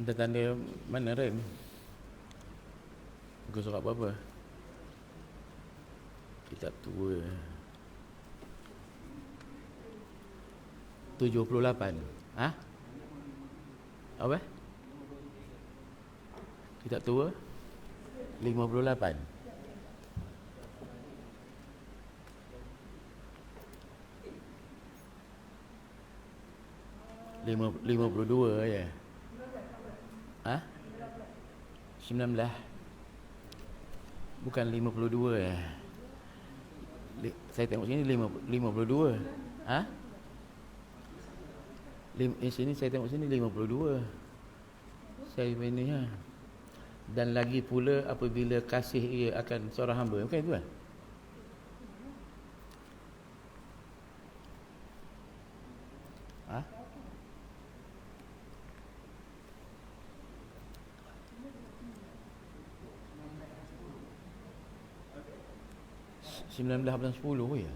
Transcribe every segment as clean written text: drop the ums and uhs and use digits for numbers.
Tanda-tanda mana Ren? Muka surat berapa? Kitab tua 78. Ha? Apa? Kitab tua 58. Lima puluh dua ya. Ha? 19. Bukan 52 ya. Saya tengok sini 52. Ha? Sini saya tengok sini 52. Saya ini ha. Dan lagi pula apabila kasih ia akan seorang hamba. Bukan itu kan? Ha? Sembilan belas bulan 10 ya.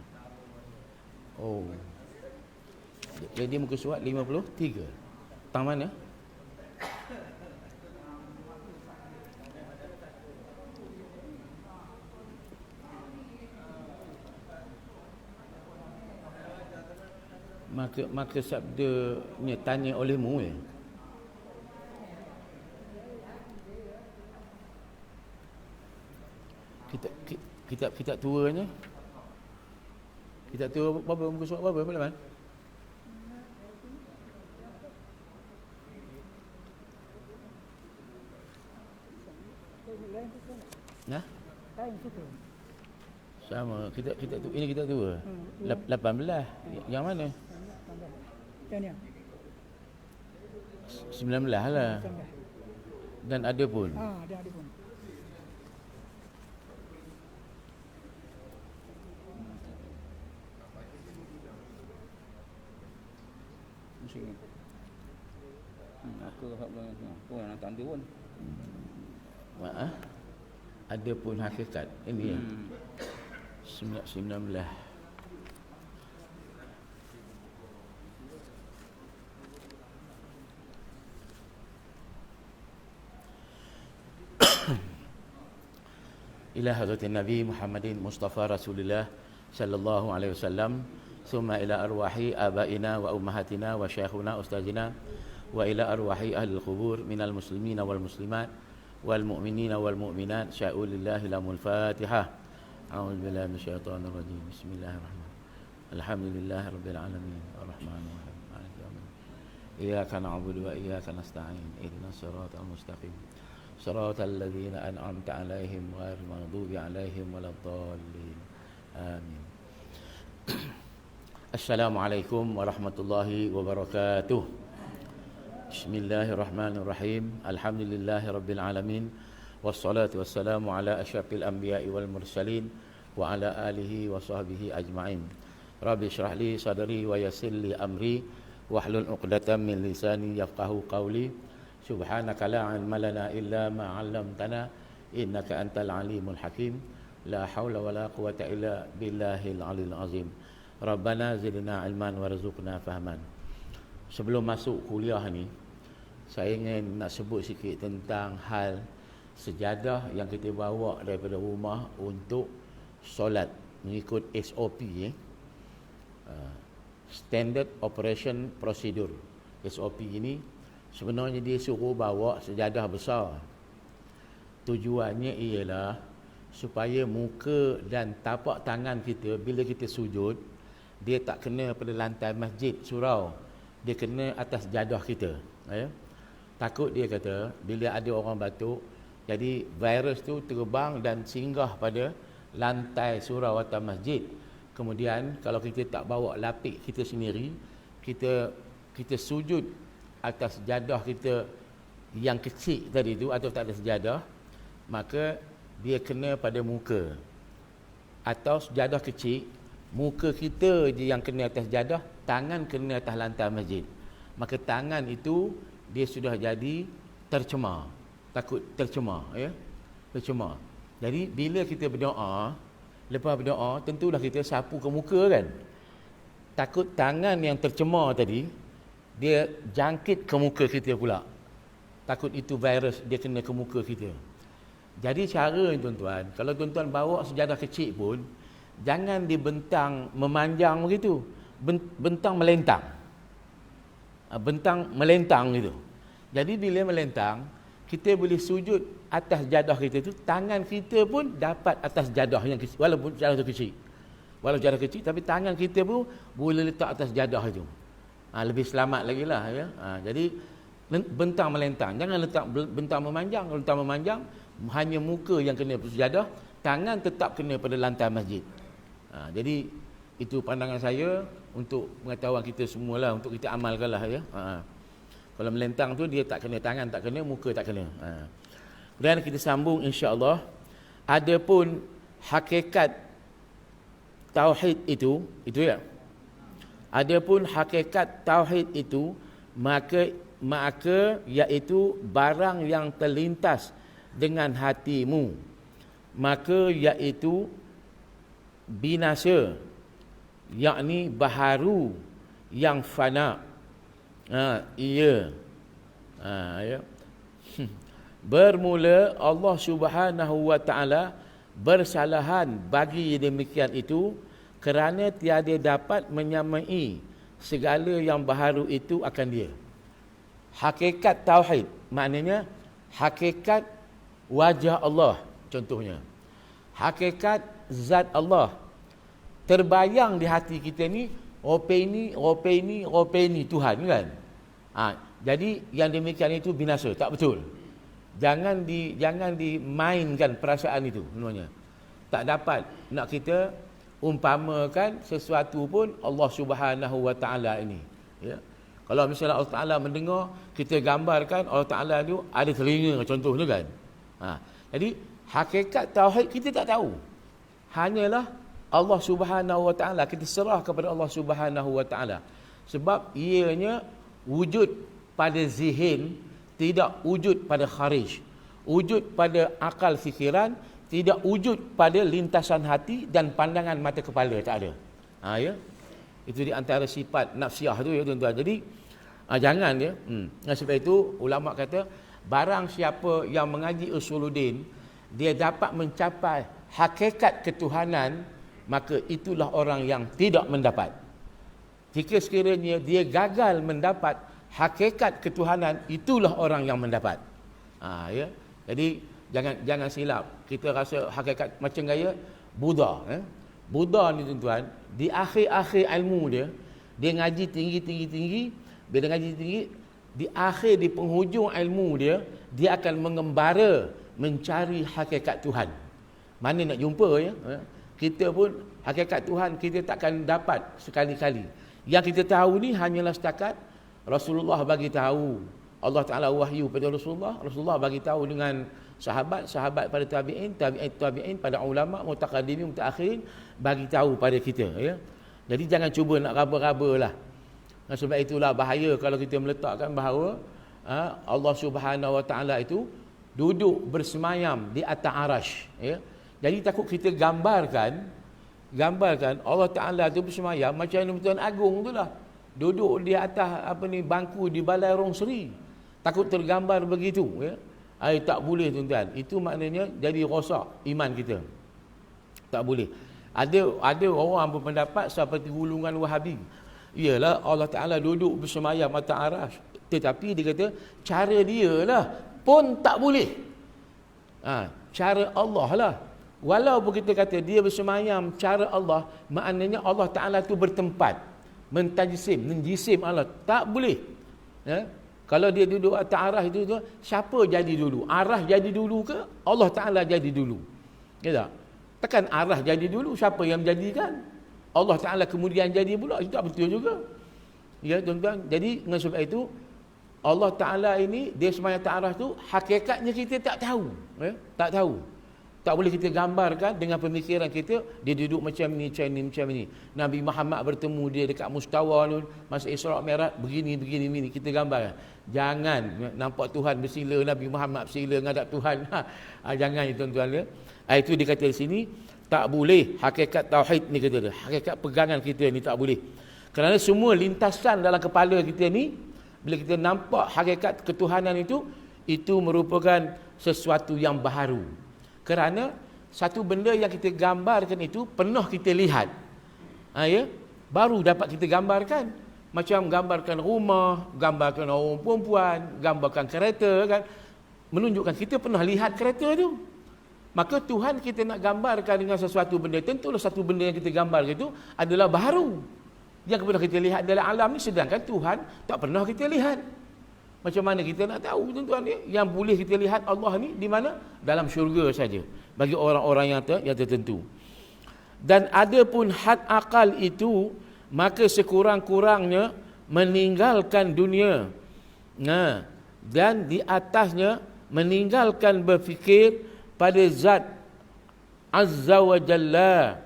Oh. Jadi muka surat 53. Tang mana? Maka sabdanya tanya olehmu ya. Kitab tuanya. Kitab tua berapa muka surat berapa halaman? Nah? Sama. Kitab tu ini kitab tua. 18. Yang mana? Yang ni. 19 lah. Dan ada pun. Ada pun. Aku nak tanda pun. Ada pun hakikat. Ini ya. 19. Ila hadratin Nabi Muhammadin Mustafa Rasulullah sallallahu alaihi wasallam, thumma ila arwahi abaina wa ummahatina wa syakhuna ustazina wa ila arwahi ahli al-qubur minal muslimina wal muslimat wal mu'minina wal mu'minat sya'ulillahi lamul fatihah. A'udzu billahi minasyaitonir rajim. Bismillahirrahmanirrahim. Alhamdulillahi rabbil alamin arrahmanir rahim maliki yaumiddin. Iyyaka na'budu wa iyyaka nasta'in ihdinas siratal mustaqim siratal ladzina an'amta 'alaihim ghairil maghdubi 'alaihim waladdallin. Amin. Assalamualaikum warahmatullahi wabarakatuh. Bismillahirrahmanirrahim. Alhamdulillahi rabbil alamin. Wassalatu wassalamu ala asyrafil anbiya'i wal mursalin wa ala alihi wa sahbihi ajma'in. Rabbi shrah li sadri wa yassir li amri wahlul 'uqdatam min lisani yafqahu qawli. Subhanaka la 'ilma lana illa ma 'allamtana innaka antal alimul hakim. La haula wala quwwata illa billahil aliyil azim. Rabbana zidna ilman warzuqna fahman. Sebelum masuk kuliah ni, saya ingin nak sebut sikit tentang hal sejadah yang kita bawa daripada rumah untuk solat mengikut SOP Standard Operation Procedure. SOP ini sebenarnya dia suruh bawa sejadah besar. Tujuannya ialah supaya muka dan tapak tangan kita bila kita sujud, dia tak kena pada lantai masjid surau, dia kena atas jadah kita. Takut dia kata bila ada orang batuk, jadi virus tu terbang dan singgah pada lantai surau atau masjid. Kemudian kalau kita tak bawa lapik kita sendiri, kita sujud atas jadah kita yang kecil tadi tu atau tak ada sejadah, maka dia kena pada muka. Atau sejadah kecil, muka kita je yang kena atas jadah, tangan kena atas lantai masjid. Maka tangan itu dia sudah jadi tercemar. Takut tercemar, ya. Tercemar. Jadi bila kita berdoa, lepas berdoa tentulah kita sapu ke muka kan. Takut tangan yang tercemar tadi dia jangkit ke muka kita pula. Takut itu virus dia kena ke muka kita. Jadi cara ni tuan-tuan, kalau tuan-tuan bawa sejadah kecil pun, jangan dibentang memanjang begitu. Bentang melentang. Bentang melentang gitu. Jadi bila melentang, kita boleh sujud atas jadah kita tu, tangan kita pun dapat atas jadah yang kecil, walaupun jadah tu kecil. Walau jadah kecil, tapi tangan kita pun boleh letak atas jadah itu. Lebih selamat lagi lah ya. Jadi bentang melentang, jangan letak bentang memanjang. Kalau bentang memanjang, hanya muka yang kena sejadah, tangan tetap kena pada lantai masjid. Jadi itu pandangan saya untuk pengetahuan kita semualah, untuk kita amalkanlah ya. Kalau melentang tu dia tak kena tangan, tak kena muka, tak kena. Kemudian kita sambung insya-Allah. Adapun hakikat tauhid itu ya. Adapun hakikat tauhid itu maka iaitu barang yang terlintas dengan hatimu, maka iaitu binasa, yakni baharu yang fana. Ya. Bermula Allah Subhanahu wa taala bersalahan bagi demikian itu, kerana tiada dapat menyamai segala yang baharu itu akan dia. Hakikat tauhid maknanya hakikat wajah Allah, contohnya hakikat zat Allah terbayang di hati kita ni, Openi Tuhan kan. Jadi yang demikian itu binasa, tak betul. Jangan dimainkan perasaan itu sebenarnya. Tak dapat nak kita umpamakan sesuatu pun Allah Subhanahu wa taala ini, ya. Kalau misalnya Allah Taala mendengar, kita gambarkan Allah Taala itu ada telinga contohnya kan. Jadi hakikat tauhid kita tak tahu. Hanyalah Allah Subhanahu wa taala, kita serah kepada Allah Subhanahu wa taala. Sebab ianya wujud pada zihin, tidak wujud pada kharij. Wujud pada akal fikiran, tidak wujud pada lintasan hati dan pandangan mata kepala, tak ada. Ya. Itu di antara sifat nafsiah tu ya tuan-tuan. Jadi jangan ya. Sebab itu ulama kata barang siapa yang mengaji usuluddin, dia dapat mencapai hakikat ketuhanan, maka itulah orang yang tidak mendapat. Jika sekiranya dia gagal mendapat hakikat ketuhanan, itulah orang yang mendapat. Ya. Jadi jangan silap. Kita rasa hakikat macam gaya Buddha. Buddha ni tuan-tuan, di akhir-akhir ilmu dia ngaji tinggi. Bila ngaji tinggi, di akhir, di penghujung ilmu dia akan mengembara mencari hakikat Tuhan. Mana nak jumpa ya? Kita pun hakikat Tuhan kita takkan dapat sekali-kali. Yang kita tahu ni hanyalah setakat Rasulullah bagi tahu. Allah Taala wahyu pada Rasulullah bagi tahu dengan sahabat pada tabi'in pada ulama mutaqaddimin mutaakhirin, bagi tahu pada kita ya. Jadi jangan cuba nak raba-rabalah. Sebab itulah bahaya kalau kita meletakkan bahawa Allah Subhanahu wa taala itu duduk bersemayam di atas arasy ya. Jadi takut kita gambarkan Allah Taala itu bersemayam macam Tuan Agung itulah. Duduk di atas bangku di Balai Rong Seri. Takut tergambar begitu ya. Tak boleh tuan-tuan. Itu maknanya jadi rosak iman kita. Tak boleh. Ada orang berpendapat seperti golongan Wahabi. Iyalah Allah Taala duduk bersemayam atas arasy. Tetapi dia kata cara dia lah pun tak boleh. Cara Allah lah. Walaupun kita kata dia bersemayam cara Allah, maknanya Allah Taala tu bertempat, menjisim Allah, tak boleh. Ya? Kalau dia duduk atas arah itu, siapa jadi dulu? Arah jadi dulu ke Allah Taala jadi dulu? Ya tak? Tekan arah jadi dulu, siapa yang menjadikan? Allah Taala kemudian jadi pula, itu tak betul juga. Ya tuan-tuan, jadi dengan sebab itu Allah Taala ini dia semayam atas arah tu hakikatnya kita tak tahu, ya? Tak tahu. Tak boleh kita gambarkan dengan pemikiran kita, dia duduk macam ni. Nabi Muhammad bertemu dia dekat Mustawa tu, masa Isra' Mi'raj, begini. Kita gambarkan. Jangan nampak Tuhan bersila, Nabi Muhammad bersila ngadap Tuhan. Jangan tuan-tuan ya. Itu dikata di sini, tak boleh hakikat tauhid ni kata dia. Hakikat pegangan kita ni tak boleh. Kerana semua lintasan dalam kepala kita ni, bila kita nampak hakikat ketuhanan itu, itu merupakan sesuatu yang baharu. Kerana satu benda yang kita gambarkan itu pernah kita lihat. Ya, baru dapat kita gambarkan. Macam gambarkan rumah, gambarkan orang perempuan, gambarkan kereta kan. Menunjukkan kita pernah lihat kereta tu. Maka Tuhan kita nak gambarkan dengan sesuatu benda, tentulah satu benda yang kita gambar itu adalah baharu. Yang pernah kita lihat dalam alam ni, sedangkan Tuhan tak pernah kita lihat. Macam mana kita nak tahu tuan-tuan ni? Yang boleh kita lihat Allah ni di mana? Dalam syurga saja. Bagi orang-orang yang tertentu. Dan ada pun had akal itu, maka sekurang-kurangnya meninggalkan dunia. Nah, dan di atasnya meninggalkan berfikir pada zat Azza wa Jalla.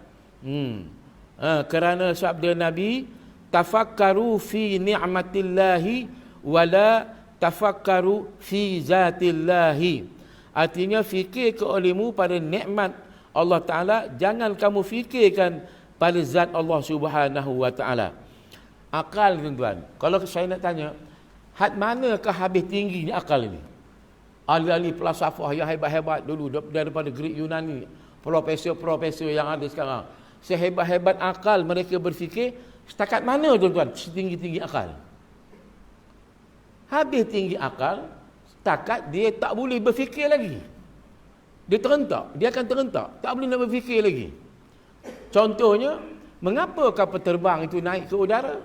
Kerana sabda Nabi, tafakkaru fi ni'matillahi wala tafakkaru fi zatillahi. Artinya fikir ke olehmu pada nikmat Allah Ta'ala, jangan kamu fikirkan pada zat Allah Subhanahu wa Ta'ala. Akal tuan-tuan, kalau saya nak tanya, had manakah habis tingginya akal ini? Ahli-ahli falsafah yang hebat-hebat dulu daripada Greek Yunani, profesor-profesor yang ada sekarang, sehebat-hebat akal mereka berfikir, setakat mana tuan-tuan setinggi-tinggi akal? Habis tinggi akal, setakat dia tak boleh berfikir lagi. Dia terentak, dia akan terentak, tak boleh nak berfikir lagi. Contohnya, mengapa kapal terbang itu naik ke udara?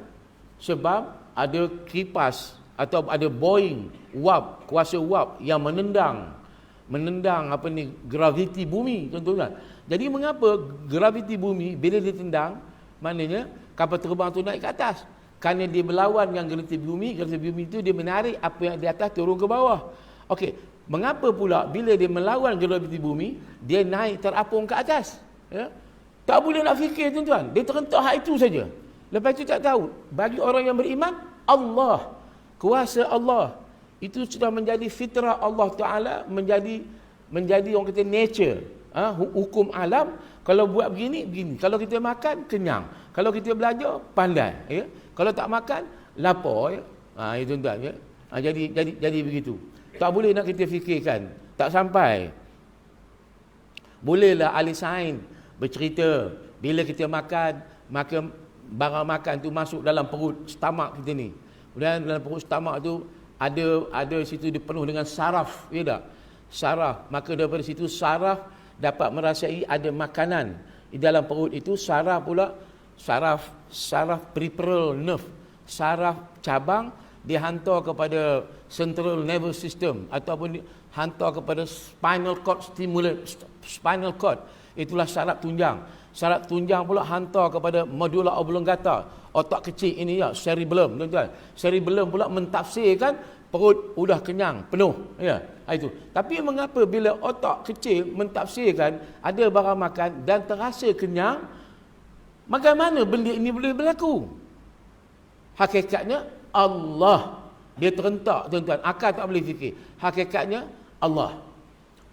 Sebab ada kipas atau ada Boeing wap, kuasa wap yang menendang apa ni, graviti bumi, tuan-tuan. Jadi mengapa graviti bumi bila ditendang, maknanya kapal terbang tu naik ke atas? Kerana dia berlawan dengan graviti bumi itu dia menarik apa yang di atas turun ke bawah. Okey, mengapa pula bila dia melawan graviti bumi, dia naik terapung ke atas? Ya? Tak boleh nak fikir tuan-tuan, dia terentak hal itu saja. Lepas itu tak tahu, bagi orang yang beriman, Allah, kuasa Allah, itu sudah menjadi fitrah Allah Ta'ala, menjadi orang kata nature, hukum alam. Kalau buat begini, begini. Kalau kita makan, kenyang. Kalau kita belajar, pandai. Ya? Kalau tak makan, lapar. Ya? Itu tuan-tuan. Ya? Jadi begitu. Tak boleh nak kita fikirkan. Tak sampai. Bolehlah ahli sains bercerita, bila kita makan, maka barang makan tu masuk dalam perut stomach kita ni. Kemudian dalam perut stomach tu ada situ dia penuh dengan saraf, ya tak? Saraf. Maka daripada situ saraf dapat merasai ada makanan di dalam perut itu. Saraf pula saraf peripheral nerve, saraf cabang, dia hantar kepada central nervous system ataupun hantar kepada spinal cord spinal cord. Itulah saraf tunjang. Saraf tunjang pula hantar kepada medulla oblongata, otak kecil ini ya, cerebellum, tuan-tuan. Cerebellum pula mentafsirkan perut sudah kenyang, penuh, ya. Itu. Tapi mengapa bila otak kecil mentafsirkan ada barang makan dan terasa kenyang, bagaimana benda ini boleh berlaku? Hakikatnya Allah. Dia terentak, tuan-tuan. Akal tak boleh fikir. Hakikatnya Allah.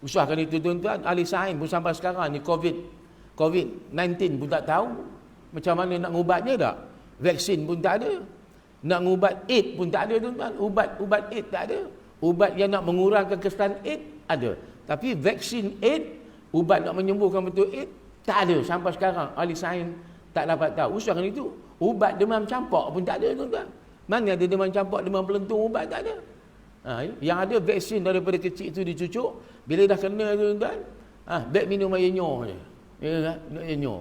Usahakan itu, tuan-tuan. Ahli sains pun sampai sekarang ni COVID-19 pun tak tahu macam mana nak ubatnya tak. Vaksin pun tak ada. Nak ubat AIDS pun tak ada, tuan-tuan. Ubat AIDS tak ada. Ubat yang nak mengurangkan kesedaran AIDS ada. Tapi vaksin AIDS, ubat nak menyembuhkan betul AIDS, tak ada sampai sekarang. Ahli sains tak dapat tahu. Usahakan itu. Ubat demam campak pun tak ada, tuan-tuan. Mana ada demam campak, demam pelentung, ubat tak ada. Yang ada vaksin daripada kecil itu dicucuk, bila dah kena, tuan-tuan, baik minum air nyor je. Ya kan? Minum air nyor.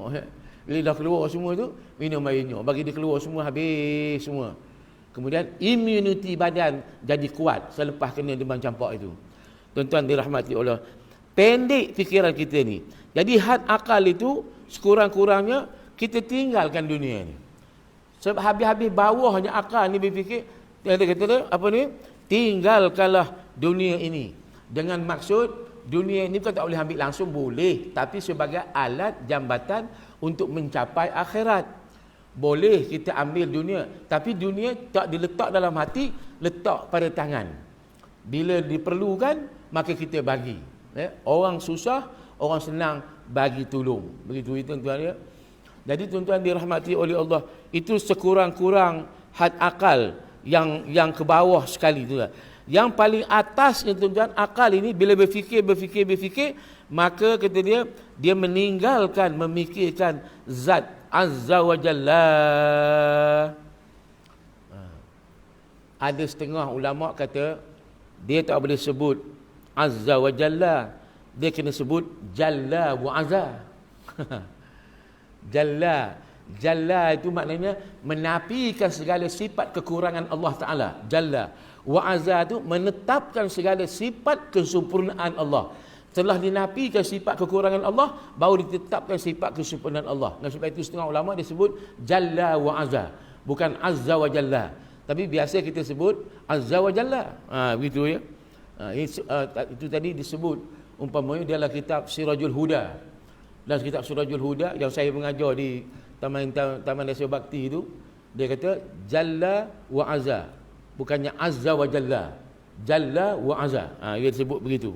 Bila dah keluar semua tu, minum air nyor. Bagi dia keluar semua, habis semua. Kemudian imuniti badan jadi kuat selepas kena demam campak itu. Tuan-tuan dirahmati Allah. Pendek fikiran kita ni. Jadi had akal itu sekurang-kurangnya kita tinggalkan dunia ni. Sebab habis-habis bawahnya akal ni berfikir, dia kata apa ni? Tinggalkanlah dunia ini. Dengan maksud dunia ini kan tak boleh ambil langsung, boleh, tapi sebagai alat jambatan untuk mencapai akhirat. Boleh kita ambil dunia, tapi dunia tak diletak dalam hati, letak pada tangan. Bila diperlukan, maka kita bagi. Orang susah, orang senang bagi tolong. Begitu itu, tuan-tuan ya. Jadi tuan-tuan dirahmati oleh Allah, itu sekurang-kurang had akal yang ke bawah sekali tu. Yang paling atasnya tuan-tuan, akal ini bila berfikir, maka kata dia meninggalkan memikirkan zat azza wa jalla. Ada setengah ulama kata dia tak boleh sebut azza wa jalla, dia kena sebut jalla wa azza. Jalla itu maknanya menafikan segala sifat kekurangan Allah Ta'ala. Jalla. Wa azza itu menetapkan segala sifat kesempurnaan Allah. Setelah dinafikan sifat kekurangan Allah, baru ditetapkan sifat kesempurnaan Allah. Dan sebab itu setengah ulama disebut Jalla wa azza, bukan Azza wa Jalla. Tapi biasa kita sebut Azza wa Jalla. Begitu ya. Itu tadi disebut umpamanya dalam kitab Sirajul Huda. Dalam kitab Sirajul Huda yang saya mengajar di Taman Desa Bakti itu, dia kata Jalla wa azza, bukannya Azza wa Jalla. Jalla wa azza. Dia sebut begitu.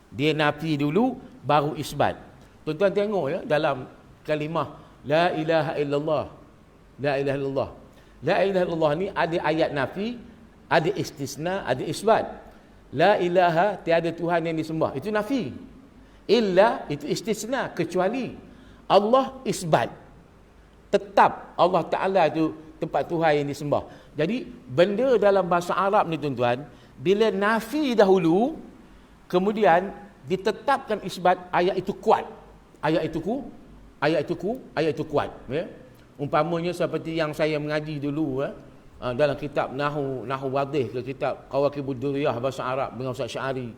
Dia nafi dulu baru isbat. Tuan-tuan tengok ya dalam kalimah la ilaha illallah. La ilaha illallah. La ilaha illallah ni ada ayat nafi, ada istisna, ada isbat. La ilaha, tiada Tuhan yang disembah, itu nafi. Illa, itu istisna, kecuali. Allah isbat, tetap Allah Ta'ala itu tempat Tuhan yang disembah. Jadi benda dalam bahasa Arab ni tuan-tuan, bila nafi dahulu, kemudian ditetapkan isbat, ayat itu kuat. Ayat itu kuat ya. Umpamanya seperti yang saya mengaji dulu dalam kitab Nahu Wadih ke kitab Qawaqibud Durriyah bahasa Arab dengan Ustaz Syari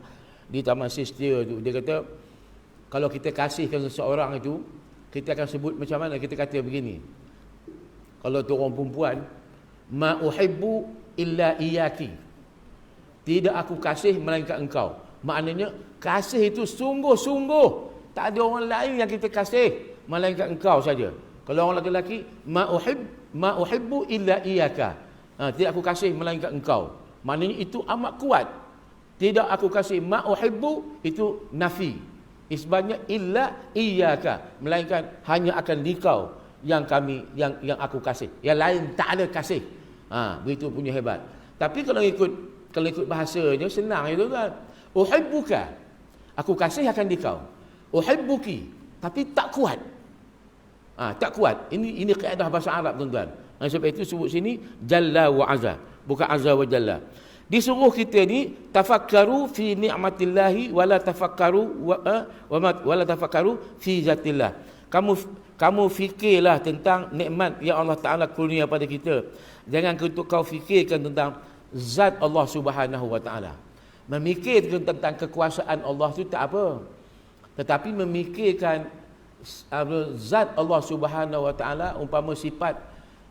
di Taman Sistia tu, dia kata kalau kita kasihkan seseorang itu, kita akan sebut macam mana? Kita kata begini, kalau tu orang perempuan, ma uhibbu illa iyaki, tidak aku kasih melainkan engkau. Maknanya kasih itu sungguh-sungguh, tak ada orang lain yang kita kasih melainkan engkau saja. Kalau orang lelaki, ma uhibbu illa iyaka, tidak aku kasih melainkan engkau. Maknanya itu amat kuat. Tidak aku kasih, ma uhibbu itu nafi, isbatnya illa iyaka, melainkan hanya akan dikau yang aku kasih, yang lain tak ada kasih. Begitu punya hebat. Tapi kalau ikut bahasanya senang itu kan. Uhibbuka, aku kasih akan dikau. Uhibbuki, tapi tak kuat. Tak kuat. Ini kaedah bahasa Arab tuan-tuan. Sebab itu sebut sini Jalla wa azza, bukan Azza wa Jalla. Disuruh kita ni tafakkaru fi ni'matillahi wala tafakkaru fi zatillah. Kamu fikirlah tentang nikmat yang Allah Taala kurnia pada kita. Jangan kau fikirkan tentang zat Allah Subhanahu wa taala. Memikirkan tentang kekuasaan Allah itu tak apa. Tetapi memikirkan zat Allah Subhanahu wa taala, umpama sifat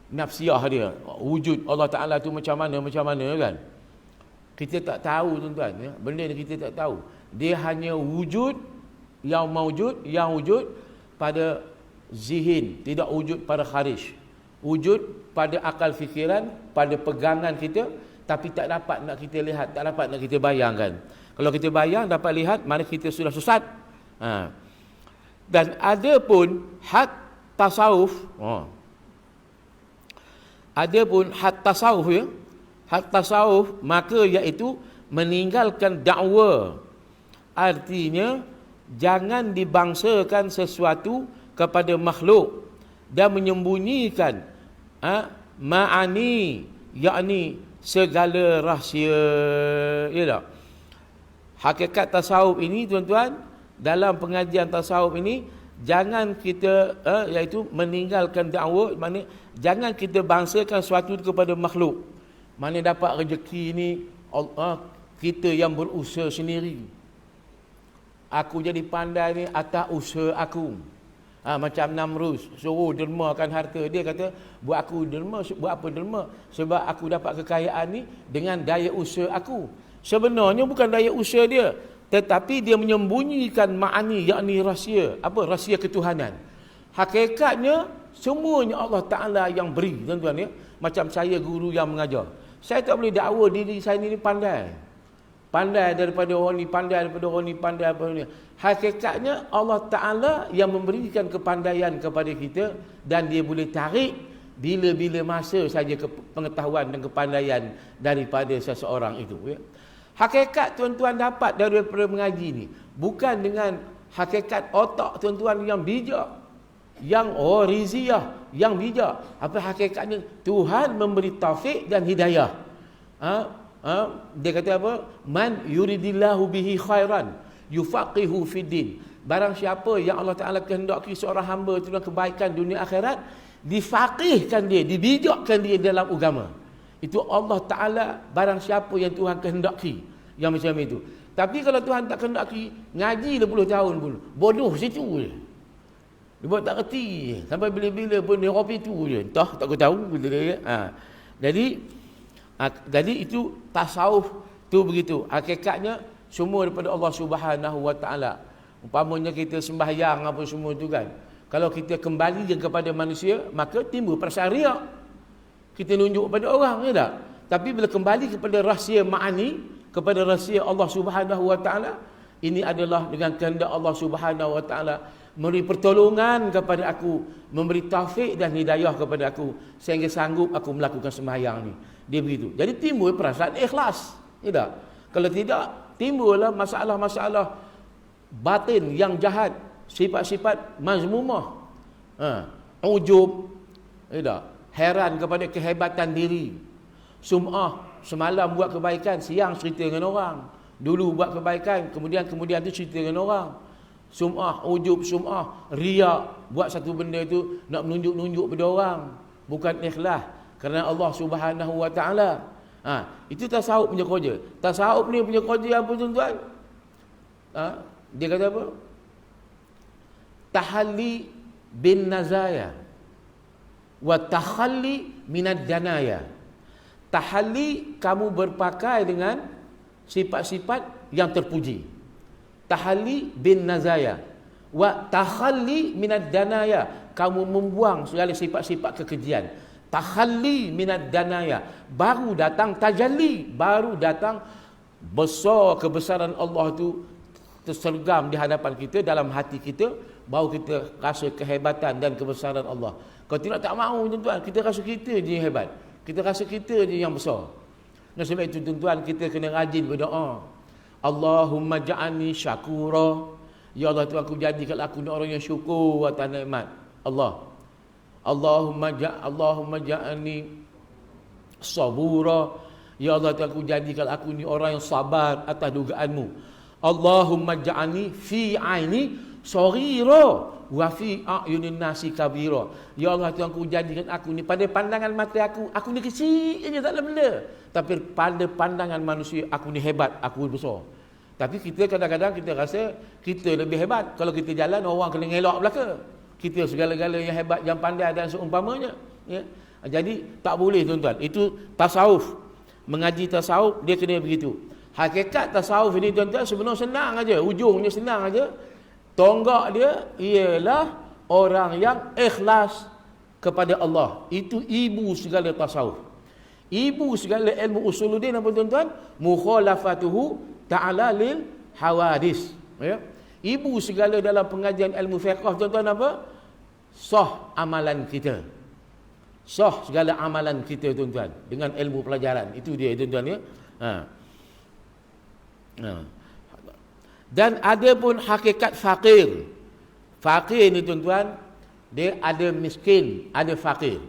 nafsiyah dia, wujud Allah Taala tu macam mana kan. Kita tak tahu tuan-tuan ya. Benda ni kita tak tahu. Dia hanya wujud yang wujud pada zihin, tidak wujud pada kharij. Wujud pada akal fikiran, pada pegangan kita, tapi tak dapat nak kita lihat, tak dapat nak kita bayangkan. Kalau kita bayang dapat lihat, mana kita sudah sesat. Dan ada pun had tasawuf. Ada pun had tasawuf ya. Had tasawuf maka iaitu meninggalkan dakwa. Artinya jangan dibangsakan sesuatu kepada makhluk dan menyembunyikan ma'ani, yakni segala rahsia. Ya tak? Hakikat tasawuf ini tuan-tuan, dalam pengajian tasawuf ini jangan kita iaitu meninggalkan dakwa, maknanya jangan kita bangsakan sesuatu kepada makhluk. Mana dapat rezeki ni kita yang berusaha sendiri. Aku jadi pandai ni atas usaha aku. Macam Namrus suruh dermakan harta, dia kata buat aku derma, buat apa derma? Sebab aku dapat kekayaan ni dengan daya usaha aku. Sebenarnya bukan daya usaha dia, tetapi dia menyembunyikan ma'ani, yakni rahsia. Apa? Rahsia ketuhanan. Hakikatnya semuanya Allah Ta'ala yang beri, tuan-tuan ya. Macam saya guru yang mengajar, saya tak boleh dakwa diri saya ni pandai. Pandai daripada orang ni, pandai daripada orang ni, pandai daripada orang ni. Hakikatnya Allah Ta'ala yang memberikan kepandaian kepada kita, dan dia boleh tarik bila-bila masa saja pengetahuan dan kepandaian daripada seseorang itu, ya. Hakikat tuan-tuan dapat daripada mengaji ni bukan dengan hakikat otak tuan-tuan yang bijak, yang riziah, yang bijak. Apa hakikatnya? Tuhan memberi taufik dan hidayah. Dia kata apa? Man yuridillahu bihi khairan yufaqihu fiddin. Barang siapa yang Allah Ta'ala kehendaki seorang hamba itu dalam kebaikan dunia akhirat, difaqihkan dia, dibijakkan dia dalam agama. Itu Allah Ta'ala, barang siapa yang Tuhan kehendaki, yang macam itu. Tapi kalau Tuhan tak kehendaki, ngaji 20 tahun pun bodoh situ je. Dia buat tak reti je. Sampai bila-bila pun dia kopi tu je. Entah, tak aku tahu. Jadi itu tasawuf tu begitu. Hakikatnya semua daripada Allah Subhanahu Wa Ta'ala. Umpamanya kita sembahyang apa semua tu kan. Kalau kita kembali kepada manusia, maka timbul perasaan riak. Kita nunjuk pada orang, ya tak? Tapi bila kembali kepada rahsia ma'ani, kepada rahsia Allah Subhanahu Wa Ta'ala, ini adalah dengan kehendak Allah Subhanahu Wa Ta'ala memberi pertolongan kepada aku, memberi taufik dan hidayah kepada aku sehingga sanggup aku melakukan sembahyang ni. Dia begitu. Jadi timbul perasaan ikhlas, ya tak? Kalau tidak, timbullah masalah-masalah batin yang jahat, sifat-sifat mazmumah, ujub, ya tak? Heran kepada kehebatan diri, sum'ah, semalam buat kebaikan, siang cerita dengan orang, dulu buat kebaikan, kemudian tu cerita dengan orang. Sum'ah, ujub, sum'ah, riak, buat satu benda itu nak menunjuk-nunjuk pada orang, bukan ikhlas kerana Allah Subhanahu Wa Ta'ala. Itu tasawuf punya kerja. Tasawuf ni punya kerja apa tuan-tuan? Dia kata apa? Tahalli bin nazaya wa takhalli minad danaya. Tahalli, kamu berpakai dengan sifat-sifat yang terpuji. Tahalli bin nazaya wa takhalli minad danaya, kamu membuang segala sifat-sifat kekejian. Takhalli minad danaya, baru datang tajalli, baru datang besar kebesaran Allah tu tersergam di hadapan kita, dalam hati kita, baru kita rasa kehebatan dan kebesaran Allah. Kalau tidak, tak mahu tuan-tuan, kita rasa kita je yang hebat, kita rasa kita je yang besar. Dan sebab itu tuan-tuan, kita kena rajin berdoa. Allahumma ja'alni syakura, ya Allah Tuhan, aku jadikan aku ni orang yang syukur atas nikmat Allah. Allahumma ja'alni sabura, ya Allah Tuhan, aku jadikan aku ni orang yang sabar atas dugaanmu. Allahumma ja'alni fi aini saghira wa fi a'yunin nasi kabira, ya Allah Tuhan, aku jadikan aku ni pada pandangan mata aku ni kecil je, tak ada benda, tapi pada pandangan manusia aku ni hebat, aku besar. Tapi kita kadang-kadang kita rasa kita lebih hebat. Kalau kita jalan, orang kena ngelak belaka, kita segala-gala yang hebat, yang pandai dan seumpamanya, ya. Jadi tak boleh tuan-tuan. Itu tasawuf. Mengaji tasawuf dia kena begitu. Hakikat tasawuf ini tuan-tuan sebenarnya senang aja, ujungnya senang aja. Tonggak dia ialah orang yang ikhlas kepada Allah. Itu ibu segala tasawuf. Ibu segala ilmu usuluddin apa tuan-tuan? Mukhalafatuhu ta'ala lil hawadis, ya. Ibu segala dalam pengajian ilmu fiqh tuan-tuan apa? Sah amalan kita. Sah segala amalan kita tuan-tuan dengan ilmu pelajaran. Itu dia tuan-tuan, ya. Dan ada pun hakikat fakir. Fakir ni tuan-tuan, dia ada miskin, ada fakir.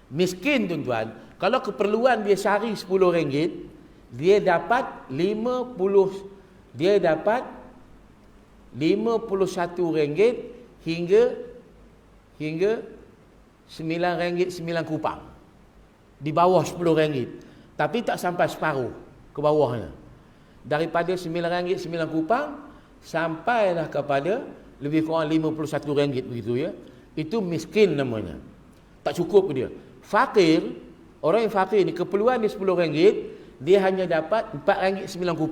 Miskin tuan-tuan, kalau keperluan dia sehari RM10, dia dapat 51 ringgit hingga RM9.9. Di bawah RM10. Tapi tak sampai separuh ke bawahnya. Daripada RM9.9 sampailah kepada lebih kurang RM51 begitu, ya. Itu miskin namanya. Tak cukup dia. Fakir, orang yang fakir ni keperluan dia RM10, dia hanya dapat RM4.9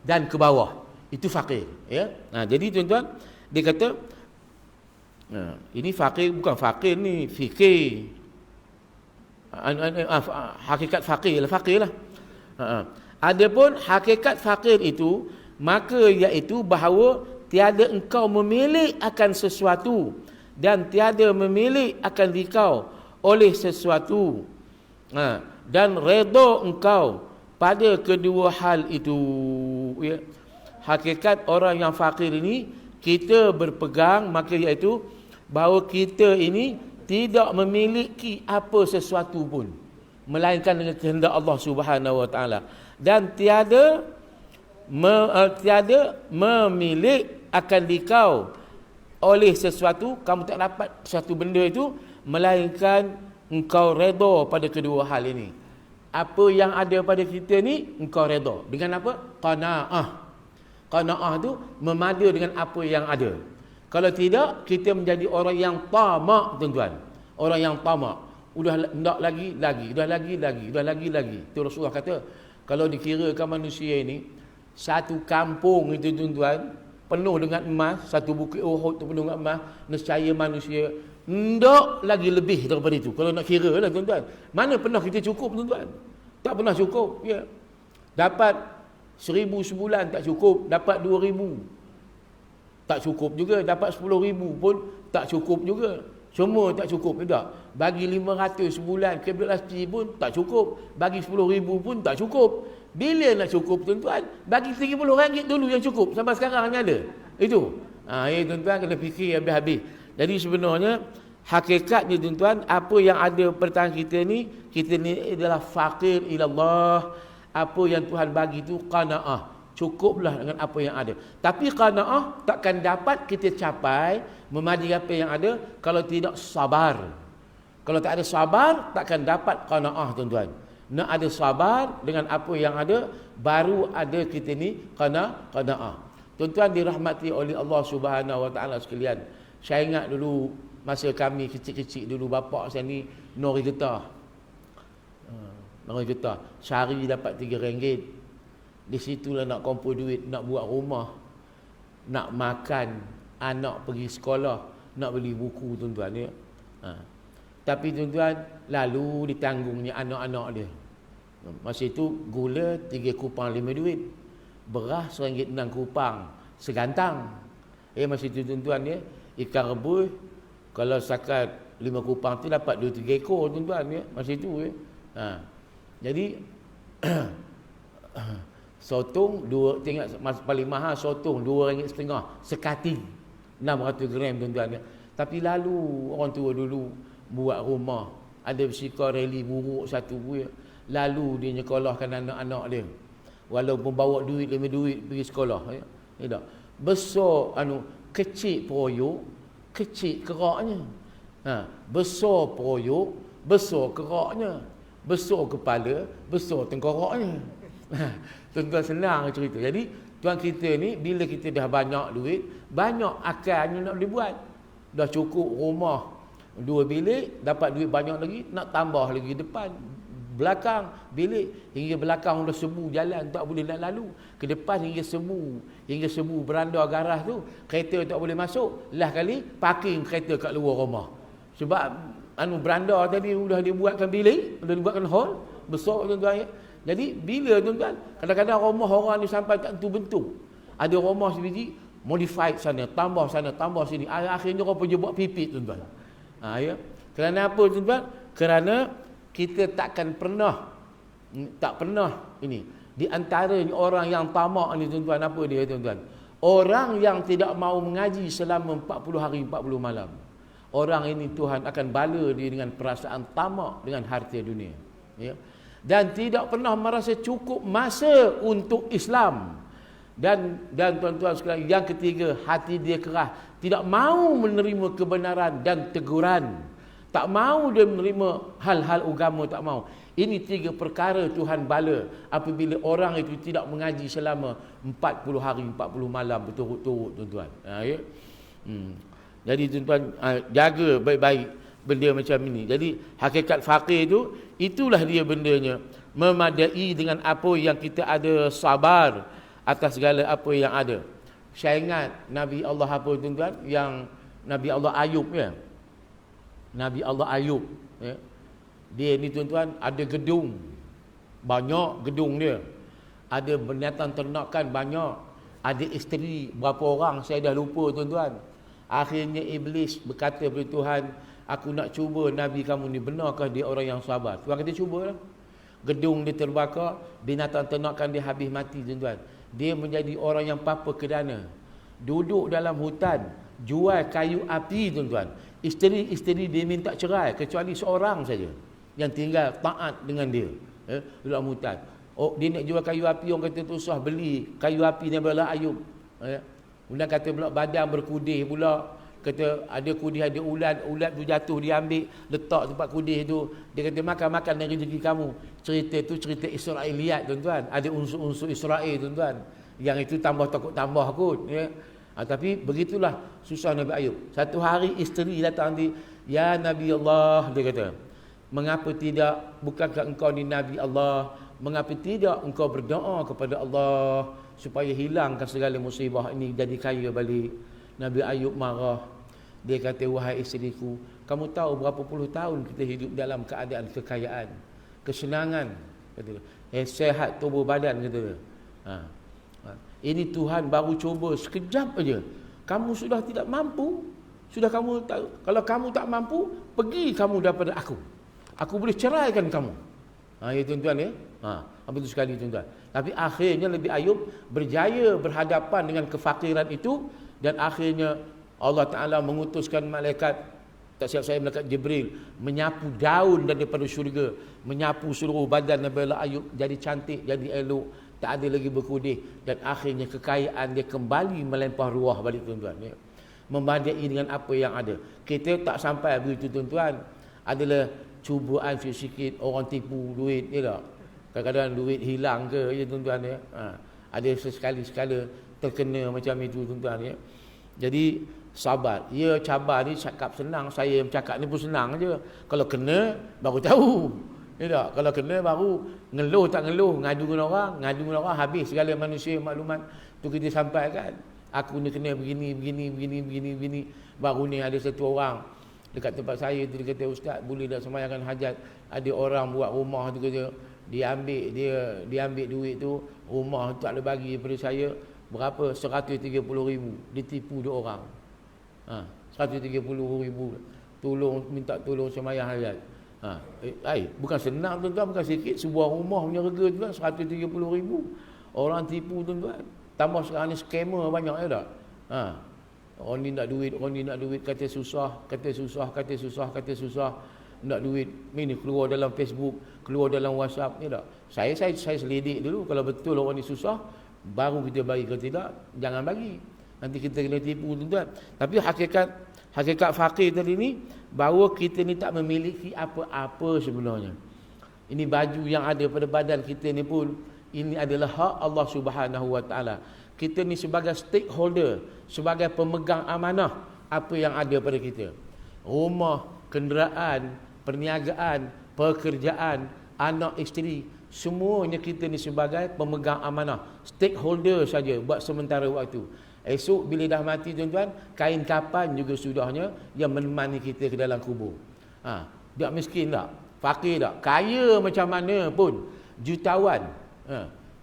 dan ke bawah. Itu fakir, ya. Jadi tuan-tuan, dia kata ini fakir, bukan fakir ni fikir. Hakikat fakir lah. Adapun hakikat fakir itu, maka iaitu bahawa tiada engkau memilih akan sesuatu dan tiada memilih akan dikau oleh sesuatu, dan redha engkau pada kedua hal itu, ya. Hakikat orang yang fakir ini kita berpegang, maka iaitu bahawa kita ini tidak memiliki apa sesuatu pun melainkan dengan kehendak Allah Subhanahu Wa Taala, dan tiada memilik akan dikau oleh sesuatu, kamu tak dapat satu benda itu melainkan engkau redha pada kedua hal ini. Apa yang ada pada kita ni engkau redha dengan apa? Qanaah. Qanaah tu memadu dengan apa yang ada. Kalau tidak, kita menjadi orang yang tamak, tuan-tuan. Orang yang tamak. Udah nak lagi, udah lagi. Tu Rasulullah kata, kalau dikirakan manusia ini, satu kampung itu, tuan-tuan, penuh dengan emas, satu bukit Uhud tu penuh dengan emas, nescaya manusia ndak lagi lebih daripada itu. Kalau nak kira lah, tuan-tuan. Mana pernah kita cukup, tuan-tuan? Tak pernah cukup, ya. Dapat 1,000 sebulan tak cukup, dapat 2,000 tak cukup juga, dapat 10,000 pun tak cukup juga. Semua tak cukup juga. Bagi 500 sebulan ke belasci pun tak cukup, bagi 10,000 pun tak cukup. Bila nak cukup, tuan-tuan? Bagi RM30 dulu yang cukup, sampai sekarang ni ada. Itu. Ya, tuan-tuan kena fikir habis-habis. Jadi sebenarnya hakikatnya, tuan-tuan, apa yang ada pada kita ni adalah fakir ilallah. Apa yang Tuhan bagi tu qanaah, cukuplah dengan apa yang ada. Tapi qanaah takkan dapat kita capai memadi apa yang ada kalau tidak sabar. Kalau tak ada sabar, takkan dapat qanaah, tuan-tuan. Nak ada sabar dengan apa yang ada, baru ada kita ni qanaah. Tuan-tuan dirahmati oleh Allah Subhanahu Wa Taala sekalian. Saya ingat dulu masa kami kecil-kecil dulu, bapak saya ni nori getah. Sehari dapat RM3. Di situlah nak kumpul duit, nak buat rumah, nak makan, anak pergi sekolah, nak beli buku, tuan-tuan, ya. Tapi, tuan-tuan, lalu ditanggungnya anak-anak dia. Masa itu gula 3 kupang 5 duit, beras RM1 6 kupang segantang. Masa itu, tuan-tuan, ya, ikan rebus kalau setakat 5 kupang tu dapat 2-3 ekor, tuan-tuan, ya. Masa itu, ya. Jadi sotong tengok paling mahal sotong RM2.5 sekating 600 gram, tuan-tuan. Tapi lalu orang tua dulu buat rumah, ada bersikap reli buruk satu, ya. Lalu dia nyekolahkan anak-anak dia, walaupun bawa duit demi duit pergi sekolah, ya. Tak besar kecil peroyok, kecil keraknya. Besar peroyok, besar keraknya. Besar kepala, besar tengkoraknya. Tuan-tuan, senang cerita. Jadi tuan kita ni, bila kita dah banyak duit, banyak akalnya nak dibuat. Dah cukup rumah 2 bilik, dapat duit banyak lagi, nak tambah lagi depan, belakang bilik, hingga belakang dah semu jalan, tak boleh nak lalu. Ke depan hingga semu beranda garaj tu, kereta tak boleh masuk. Lah kali parking kereta kat luar rumah. Sebab beranda tadi sudah dibuatkan bilik, sudah dibuatkan hall besar, tuan-tuan, ya. Jadi bila, tuan-tuan, kadang-kadang rumah orang ni sampai tak tentu bentuk. Ada rumah sebiji modified sana, tambah sini. Akhirnya orang pergi buat pipit, tuan-tuan. Ya. Kerana apa, tuan-tuan? Kerana kita tak pernah ini. Di antaranya orang yang tamak ni, tuan-tuan, apa dia, tuan-tuan? Orang yang tidak mau mengaji selama 40 hari 40 malam. Orang ini Tuhan akan bala dia dengan perasaan tamak dengan harta dunia, ya. Dan tidak pernah merasa cukup masa untuk Islam. Dan tuan-tuan sekalian, yang ketiga, hati dia keras, tidak mau menerima kebenaran dan teguran. Tak mau dia menerima hal-hal agama, tak mau. Ini 3 perkara Tuhan bala apabila orang itu tidak mengaji selama 40 hari 40 malam berturut-turut, tuan-tuan. Ya. Jadi, tuan-tuan, jaga baik-baik benda macam ini. Jadi hakikat fakir itu, itulah dia bendanya. Memadai dengan apa yang kita ada, sabar atas segala apa yang ada. Saya ingat Nabi Allah apa, tuan-tuan, yang Nabi Allah Ayub, ya. Nabi Allah Ayub, ya. Dia ni, tuan-tuan, ada gedung, banyak gedung dia. Ada binatang ternakan banyak. Ada isteri berapa orang saya dah lupa, tuan-tuan. Akhirnya iblis berkata kepada Tuhan, aku nak cuba Nabi kamu ni benarkah dia orang yang sabar. Tuan kata cubalah. Gedung dia terbakar, binatang ternakan dia habis mati tuan-tuan. Dia menjadi orang yang papa kedana. Duduk dalam hutan, jual kayu api tuan-tuan. Isteri-isteri dia minta cerai kecuali seorang saja yang tinggal taat dengan dia. Dalam hutan. Oh, dia nak jual kayu api, orang kata tu susah beli kayu api Nabi Allah Ayub. Kemudian kata pula badan berkudih pula. Kata ada kudih, ada ulat tu jatuh, dia ambil letak tempat kudih tu. Dia kata makan dari rezeki kamu. Cerita tu cerita Israiliyat tuan-tuan. Ada unsur-unsur Israel tuan-tuan. Yang itu tambah takut kot. Ya. Tapi begitulah susah Nabi Ayub. Satu hari isteri datang di, ya Nabi Allah, dia kata, mengapa tidak, bukankah engkau ni Nabi Allah, mengapa tidak engkau berdoa kepada Allah supaya hilangkan segala musibah ini, jadi kaya balik. Nabi Ayub marah. Dia kata, wahai isteriku, kamu tahu berapa puluh tahun kita hidup dalam keadaan kekayaan, kesenangan, kata, sehat tubuh badan, kata. Ini Tuhan baru cuba sekejap aja. Kamu sudah tidak mampu. Sudah kamu tahu, kalau kamu tak mampu, pergi kamu daripada aku. Aku boleh ceraikan kamu. Ya tuan-tuan ya. Betul sekali tuan-tuan. Tapi akhirnya Nabi Ayub berjaya berhadapan dengan kefakiran itu, dan akhirnya Allah Ta'ala mengutuskan malaikat, tak silap saya malaikat Jibril, menyapu daun daripada syurga, menyapu seluruh badan Nabi Ayub jadi cantik, jadi elok, tak ada lagi berkudih, dan akhirnya kekayaan dia kembali melempah ruah balik tuan-tuan ya. Membanding dengan apa yang ada. Kita tak sampai begitu tuan-tuan. Adalah cubaan sikit-sikit, orang tipu duit, ya tak? Kadang-kadang duit hilang ke ya tuan-tuan ya. Ada sekali-sekala terkena macam itu tuan-tuan ya. Jadi sabar. Ya, cabar ni cakap senang, saya yang cakap ni pun senang aja. Kalau kena baru tahu. Ya tak? Kalau kena baru ngeluh tak ngeluh, ngadu dengan orang habis segala manusia maklumat tu kita sampaikan. Aku ni kena begini. Baru ni ada satu orang dekat tempat saya tu, dia kata, ustaz boleh tak sembahyangkan hajat? Ada orang buat rumah tu, kata dia ambil duit tu, rumah tu tak boleh bagi daripada saya. Berapa? 130,000. Ditipu dua orang. 130,000. Minta tolong sembahyang hajat. Bukan senang tuan-tuan, bukan sikit. Sebuah rumah punya harga tuan 130,000. Orang tipu tuan-tuan. Tambah sekarang ni scammer banyak ya tak? Orang ni nak duit, kata susah. Nak duit. Ini keluar dalam Facebook, keluar dalam WhatsApp, ya tak? Saya selidik dulu, kalau betul orang ni susah, baru kita bagi. Kalau tidak, jangan bagi. Nanti kita kena tipu tuan-tuan. Tapi hakikat fakir tadi ni, bahawa kita ni tak memiliki apa-apa sebenarnya. Ini baju yang ada pada badan kita ni pun, ini adalah hak Allah Subhanahu Wa Taala. Kita ni sebagai stakeholder, sebagai pemegang amanah apa yang ada pada kita. Rumah, kenderaan, perniagaan, pekerjaan, anak isteri, semuanya kita ni sebagai pemegang amanah, stakeholder saja buat sementara waktu. Esok bila dah mati tuan-tuan, kain kapan juga sudahnya yang menemani kita ke dalam kubur. Dia miskin tak? Fakir tak? Kaya macam mana pun, jutawan,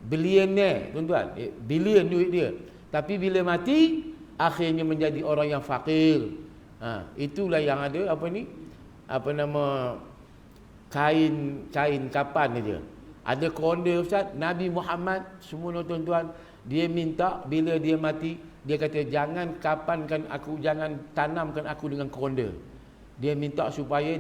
bilioner tuan-tuan, bilion duit dia, tapi bila mati akhirnya menjadi orang yang fakir. Itulah yang ada kain kapan dia. Ada konda ustaz, Nabi Muhammad semua tuan-tuan, dia minta bila dia mati, dia kata jangan tanamkan aku dengan konda. Dia minta supaya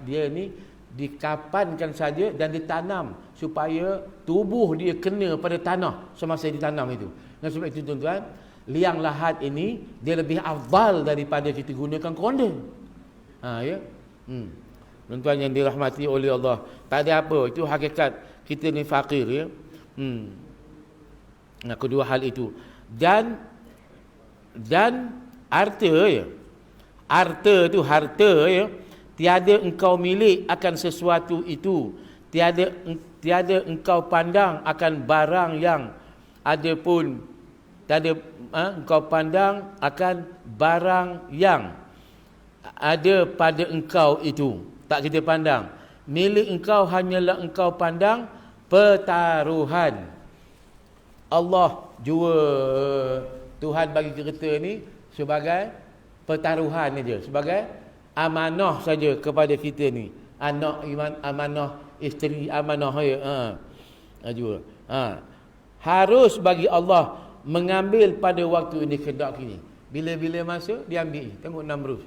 dia ni dikapankan saja dan ditanam supaya tubuh dia kena pada tanah semasa ditanam itu. Dan sebab itu tuan-tuan, liang lahat ini dia lebih afdal daripada kita gunakan konda. Ya. Tuan-tuan yang dirahmati oleh Allah, tak ada apa, itu hakikat kita ni fakir ya. Kedua hal itu, dan harta ya. Harta ya. Tiada engkau milik akan sesuatu itu, tiada engkau pandang akan barang yang ada pun, tiada engkau pandang akan barang yang ada pada engkau itu, tak kita pandang. Milik engkau hanyalah engkau pandang pertaruhan. Allah jua, Tuhan bagi kereta ni sebagai pertaruhan aja, sebagai amanah saja kepada kita ni. Anak iman amanah, isteri amanah ya. Juga. Harus bagi Allah mengambil pada waktu ini kehendak ini. Bila-bila masa dia ambil. Tengok Namrud.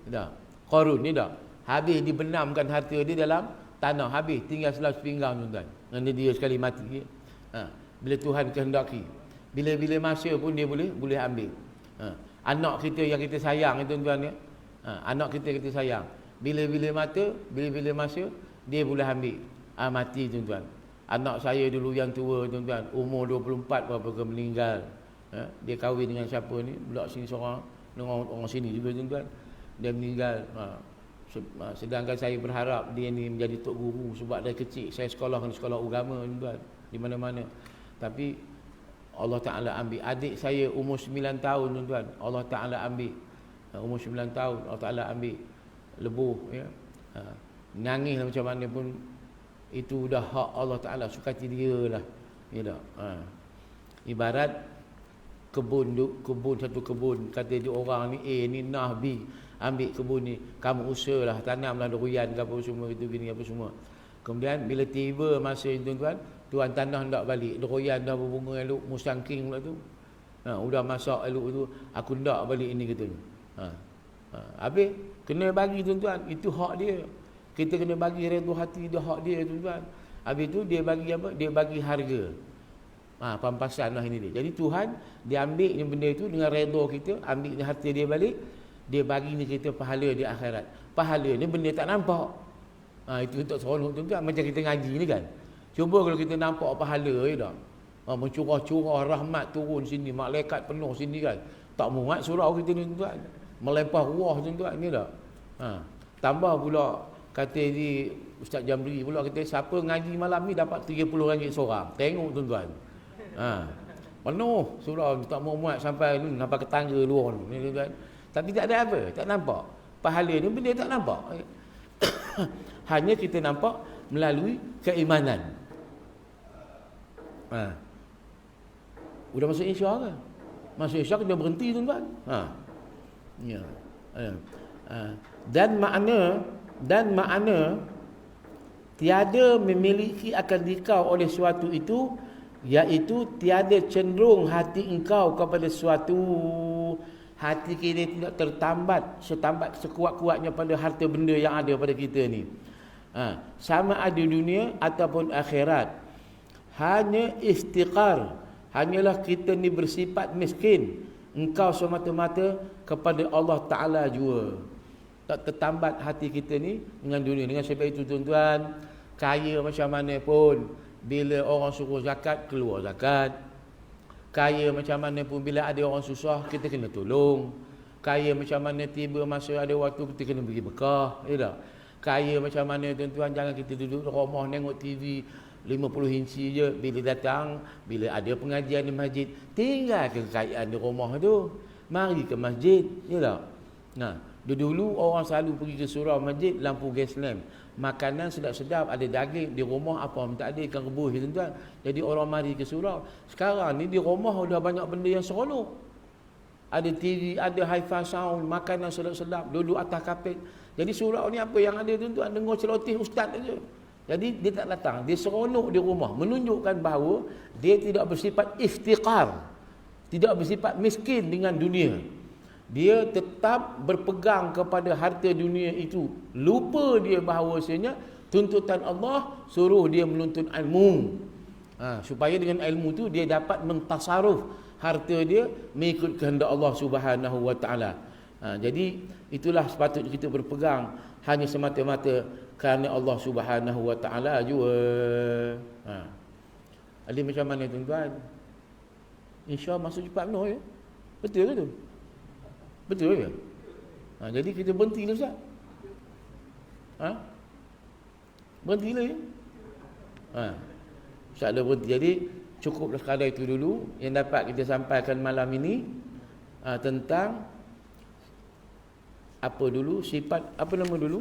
Dah. Qarun ni dah. Habis dibenamkan harta dia dalam tanah, habis tinggal sebelah pinggang tuan-tuan. Dan dia sekali mati. Bila Tuhan kehendaki. Bila-bila masa pun dia boleh ambil. Anak kita yang kita sayang tuan-tuan ya. Anak kita sayang. Bila-bila masa dia boleh ambil. Mati tuan-tuan. Anak saya dulu yang tua tuan-tuan, umur 24 berapa ke meninggal. Dia kahwin dengan siapa ni? Budak sini seorang, dengan orang sini juga tuan-tuan. Dia meninggal. Sedangkan saya berharap dia ni menjadi tok guru, sebab dari kecil saya sekolah agama tuan-tuan, di mana-mana. Tapi Allah Taala ambil. Adik saya umur 9 tahun tuan-tuan, Allah Taala ambil. Umur 9 tahun Allah Taala ambil. Lebuh ya. Nangis macam mana pun itu dah hak Allah Taala, sukati dia lah. Ya tak? Ibarat kebun satu kebun, kata dia orang ni ni nah B, ambil kebun ni, kamu usahalah, tanamlah durian ke apa semua itu gini apa semua. Kemudian bila tiba masa tuan-tuan, tuan tanah hendak balik, durian dah berbunga elok, musangking pula tu. Udah masak elok tu, aku hendak balik ini kata. Habis kena bagi tuan-tuan, itu hak dia. Kita kena bagi redha hati dia, hak dia tuan-tuan. Habis tu dia bagi apa? Dia bagi harga. Pampasan lah ini dia. Jadi Tuhan dia ambil yang benda itu dengan redha kita, ambil harta dia balik, dia bagi ni kita pahala di akhirat. Pahala ni benda tak nampak. Itu untuk seronok tuan-tuan, macam kita ngaji ni kan. Cuba kalau kita nampak pahala ya dah. Mencurah-curah rahmat turun sini, malaikat penuh sini kan. Tak muat surau kita ni tuan-tuan. Melimpah ruah tuan-tuan ni dah. Tambah pula kata di Ustaz Jamri pula, kata siapa ngaji malam ni dapat RM30 seorang. Tengok tuan-tuan. Penuh surau, tak muat sampai ni sampai ke tangga luar ni tuan-tuan. Tapi tak ada apa, tak nampak. Pahala ni benda tak nampak. Hanya kita nampak melalui keimanan. Udah masuk Isya ke? Masuk Isya kena berhenti tuan-tuan. Ya. Dan makna tiada memiliki akan dikau oleh suatu itu, iaitu tiada cenderung hati engkau kepada suatu. Hati kita tidak tertambat sekuat-kuatnya pada harta benda yang ada pada kita ni. Sama ada dunia ataupun akhirat. Hanya istiqar, hanyalah kita ni bersifat miskin. Engkau semata-mata kepada Allah Ta'ala jua. Tak tertambat hati kita ni dengan dunia. Dengan sebab itu tuan-tuan, kaya macam mana pun, bila orang suruh zakat, keluar zakat. Kaya macam mana pun, bila ada orang susah, kita kena tolong. Kaya macam mana, tiba masa ada waktu, kita kena beri bekah. Ya tak? Kaya macam mana tuan-tuan, jangan kita duduk di rumah tengok TV 50 inci je. Bila datang, bila ada pengajian di masjid, tinggalkan kekayaan di rumah tu, mari ke masjid. Ya tak? Dulu orang selalu pergi ke surau masjid, lampu gas lamp, makanan sedap-sedap, ada daging di rumah, apa pun tak ada, ikan rebus tuan-tuan. Jadi orang mari ke surau. Sekarang ni di rumah dah banyak benda yang seronok. Ada TV, ada hi-fi sound, makanan sedap-sedap, duduk atas kapet. Jadi surau ni apa yang ada tuan-tuan, dengar celoteh ustaz saja. Jadi dia tak datang, dia seronok di rumah, menunjukkan bahawa dia tidak bersifat iftiqar, tidak bersifat miskin dengan dunia. Dia tetap berpegang kepada harta dunia itu. Lupa dia bahawasanya tuntutan Allah suruh dia menuntut ilmu. Supaya dengan ilmu tu dia dapat mentasaruf harta dia mengikut kehendak Allah Subhanahu wa taala. Jadi itulah sepatutnya kita berpegang hanya semata-mata kerana Allah Subhanahu wa taala jua. Ada macam mana tuan-tuan? Insya-Allah masuk cepat penuh ya. Betul ke tu? Betul ke? Jadi kita berhenti lah Ustaz. Berhenti lah ya. Ustaz dah berhenti. Jadi cukuplah sekadar itu dulu yang dapat kita sampaikan malam ini, tentang apa dulu, sifat apa nama dulu?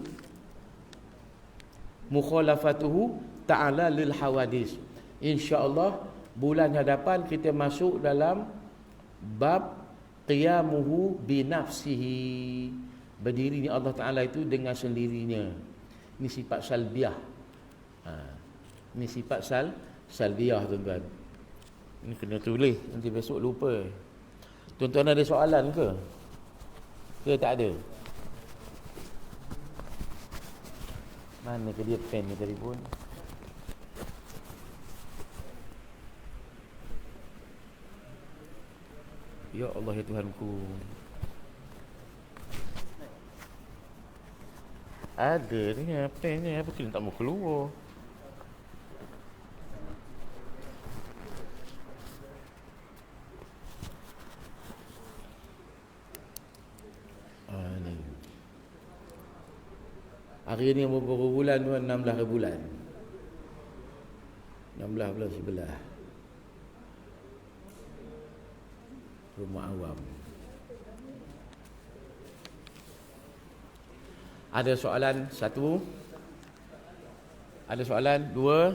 Mukhalafatuhu ta'ala lil hawadis. Insya-Allah bulan hadapan kita masuk dalam bab qiyamuhu binafsihi. Berdirinya Allah Ta'ala itu dengan sendirinya. Ini sifat salbiah. Ini sifat salbiah tuan-tuan. Ini kena tulis, nanti besok lupa. Tuan-tuan ada soalan ke? Ke tak ada? Mana ke dia pen ni tadi pun? Ya Allah ya Tuhanku. Ada ni pen ni, apa kena tak mau keluar? Ni. Hari ni berapa bulan tu? 16 bulan. 16 bulan sebelah. Rumah awam. Ada soalan satu? Ada soalan dua?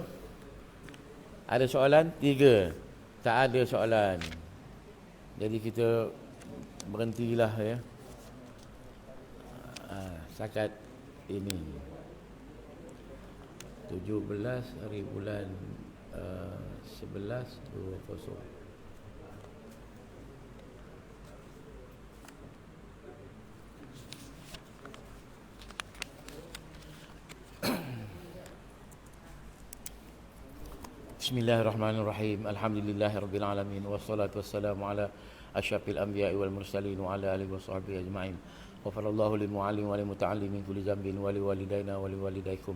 Ada soalan tiga? Tak ada soalan. Jadi kita berhentilah ya. Setakat ini 17 hari bulan 11 20. Bismillahirrahmanirrahim. Alhamdulillahirabbil alamin wassalatu wassalamu ala asyrafil anbiya'i wal mursalin wa ala alihi washabbihi ajma'in. Ghafarallahu lil muallim wa lil muta'allim min kulli dhanbin wa li walidaina wa li walidaykum.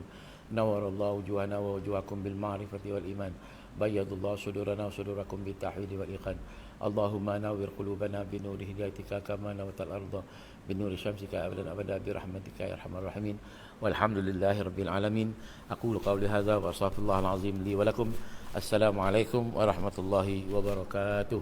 Nawwarallahu wujuhana wa wujuhakum bil ma'rifati wal iman. Bayyadallahu sudurana wa sudurakum bit tauhid wal iqan. Allahumma nawwir qulubana bi nuri hidayatika kama nawwartal arda bi nuri syamsika abadan abada bi rahmatika ya arhamar rahimin. Walhamdulillahirabbil alamin. Aqulu qawli hadza wa astaghfirullahal azim li wa lakum. Assalamualaikum warahmatullahi wabarakatuh.